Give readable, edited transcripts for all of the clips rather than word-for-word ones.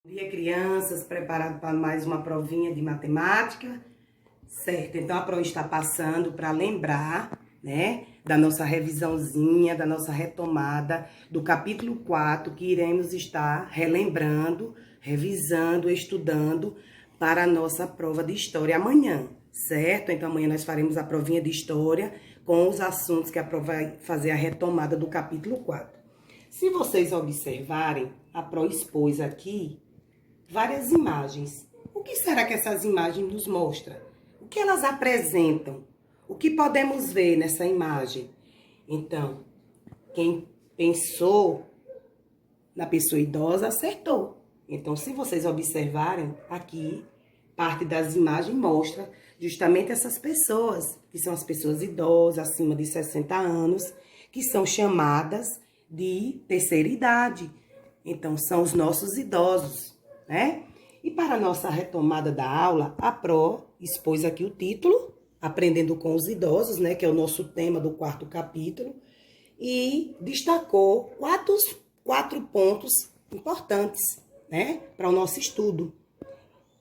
Bom dia, crianças, preparado para mais uma provinha de matemática, certo? Então, a prova está passando para lembrar, né, da nossa revisãozinha, da nossa retomada do capítulo 4, que iremos estar relembrando, revisando, estudando para a nossa prova de história amanhã, certo? Então, amanhã nós faremos a provinha de história com os assuntos que a prova vai fazer a retomada do capítulo 4. Se vocês observarem, a pró expôs aqui várias imagens. O que será que essas imagens nos mostram? O que elas apresentam? O que podemos ver nessa imagem? Então, quem pensou na pessoa idosa acertou. Então, se vocês observarem aqui, parte das imagens mostra justamente essas pessoas, que são as pessoas idosas, acima de 60 anos, que são chamadas de terceira idade. Então, são os nossos idosos, né? E para a nossa retomada da aula, a pró expôs aqui o título, Aprendendo com os Idosos, né? Que é o nosso tema do 4º capítulo, e destacou quatro pontos importantes, né? Para o nosso estudo.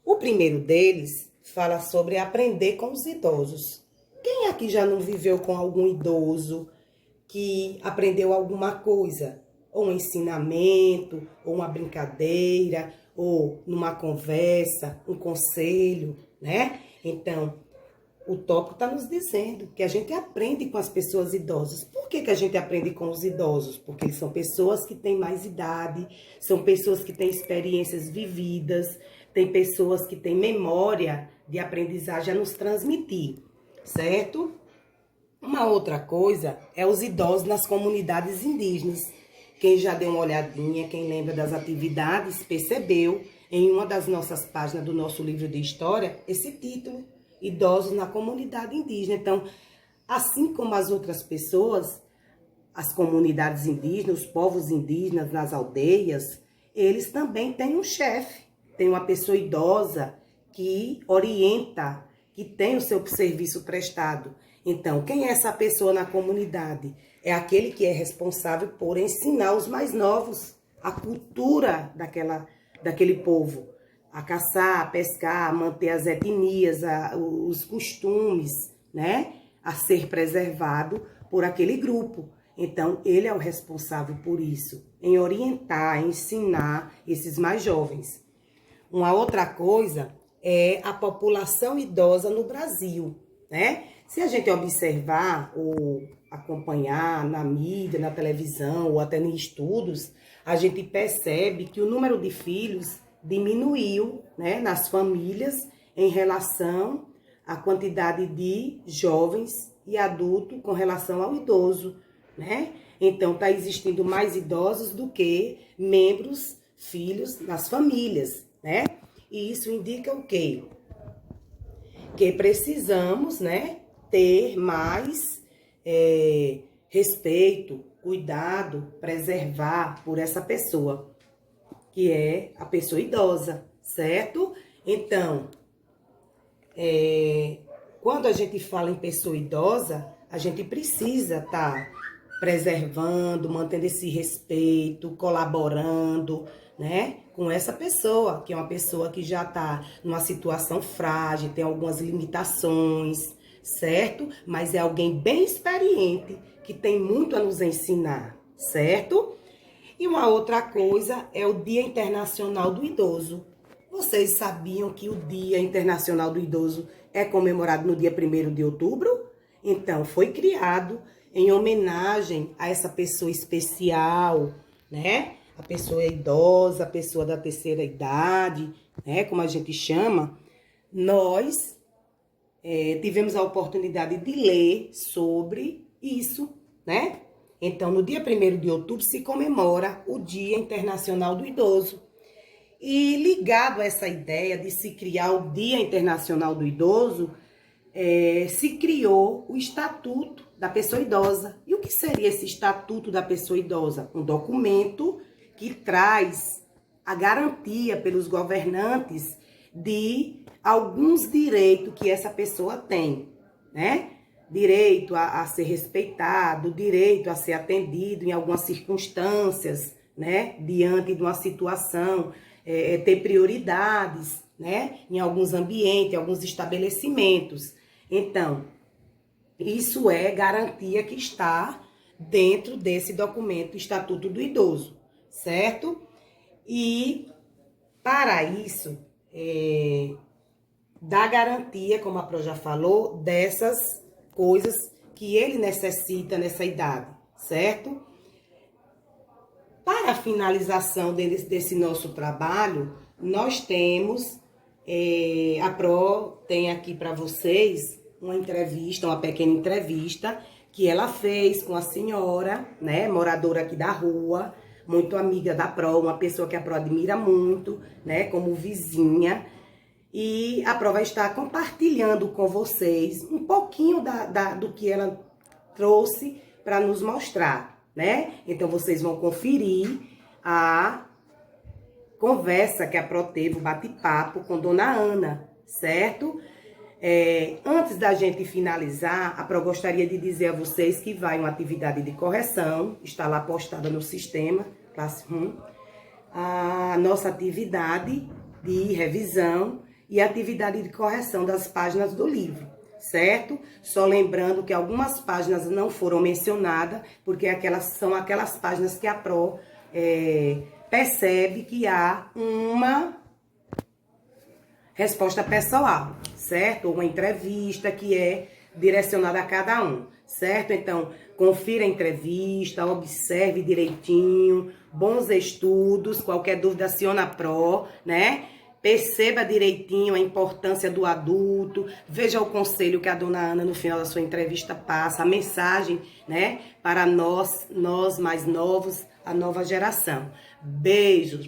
O primeiro deles fala sobre aprender com os idosos. Quem aqui já não viveu com algum idoso que aprendeu alguma coisa? Ou um ensinamento, ou uma brincadeira, ou numa conversa, um conselho, né? Então, o tópico está nos dizendo que a gente aprende com as pessoas idosas. Por que a gente aprende com os idosos? Porque eles são pessoas que têm mais idade, são pessoas que têm experiências vividas, tem pessoas que têm memória de aprendizagem a nos transmitir, certo? Uma outra coisa é os idosos nas comunidades indígenas. Quem já deu uma olhadinha, quem lembra das atividades, percebeu em uma das nossas páginas do nosso livro de história esse título, Idosos na Comunidade Indígena. Então, assim como as outras pessoas, as comunidades indígenas, os povos indígenas nas aldeias, eles também têm um chefe, tem uma pessoa idosa que orienta, que tem o seu serviço prestado. Então, quem é essa pessoa na comunidade? É aquele que é responsável por ensinar os mais novos a cultura daquele povo, a caçar, a pescar, a manter as etnias, os costumes, né? A ser preservado por aquele grupo. Então, ele é o responsável por isso, em orientar, em ensinar esses mais jovens. Uma outra coisa é a população idosa no Brasil, né? Se a gente observar ou acompanhar na mídia, na televisão ou até em estudos, a gente percebe que o número de filhos diminuiu, né, nas famílias em relação à quantidade de jovens e adultos com relação ao idoso, né? Então, está existindo mais idosos do que membros, filhos nas famílias, né? E isso indica o quê? Que precisamos, né, ter mais respeito, cuidado, preservar por essa pessoa, que é a pessoa idosa, certo? Então, quando a gente fala em pessoa idosa, a gente precisa estar preservando, mantendo esse respeito, colaborando, né, com essa pessoa, que é uma pessoa que já está numa situação frágil, tem algumas limitações, certo? Mas é alguém bem experiente, que tem muito a nos ensinar, certo? E uma outra coisa é o Dia Internacional do Idoso. Vocês sabiam que o Dia Internacional do Idoso é comemorado no dia 1º de outubro? Então, foi criado em homenagem a essa pessoa especial, né? A pessoa idosa, a pessoa da terceira idade, né? Como a gente chama. Nós tivemos a oportunidade de ler sobre isso, né? Então, no dia 1º de outubro se comemora o Dia Internacional do Idoso. E ligado a essa ideia de se criar o Dia Internacional do Idoso, se criou o Estatuto da Pessoa Idosa. E o que seria esse Estatuto da Pessoa Idosa? Um documento que traz a garantia pelos governantes de alguns direitos que essa pessoa tem, né? Direito a ser respeitado, direito a ser atendido em algumas circunstâncias, né? Diante de uma situação ter prioridades, né? Em alguns ambientes, em alguns estabelecimentos. Então, isso é garantia que está dentro desse documento, Estatuto do Idoso, certo? E, para isso, dá garantia, como a Pro já falou, dessas coisas que ele necessita nessa idade, certo? Para a finalização desse nosso trabalho, nós temos, a Pro tem aqui para vocês uma entrevista, uma pequena entrevista, que ela fez com a senhora, né, moradora aqui da rua, muito amiga da Pro, uma pessoa que a Pro admira muito, né, como vizinha. E a Pro vai estar compartilhando com vocês um pouquinho do que ela trouxe para nos mostrar, né? Então, vocês vão conferir a conversa que a Pro teve, o bate-papo com Dona Ana, certo? Antes da gente finalizar, a Pro gostaria de dizer a vocês que vai uma atividade de correção, está lá postada no sistema, Classroom, a nossa atividade de revisão e atividade de correção das páginas do livro, certo? Só lembrando que algumas páginas não foram mencionadas, porque são aquelas páginas que a Pro percebe que há uma resposta pessoal, certo? Uma entrevista que é direcionada a cada um, certo? Então, confira a entrevista, observe direitinho, bons estudos, qualquer dúvida aciona a Pro, né? Perceba direitinho a importância do adulto, veja o conselho que a Dona Ana no final da sua entrevista passa, a mensagem, né? Para nós mais novos, a nova geração. Beijos!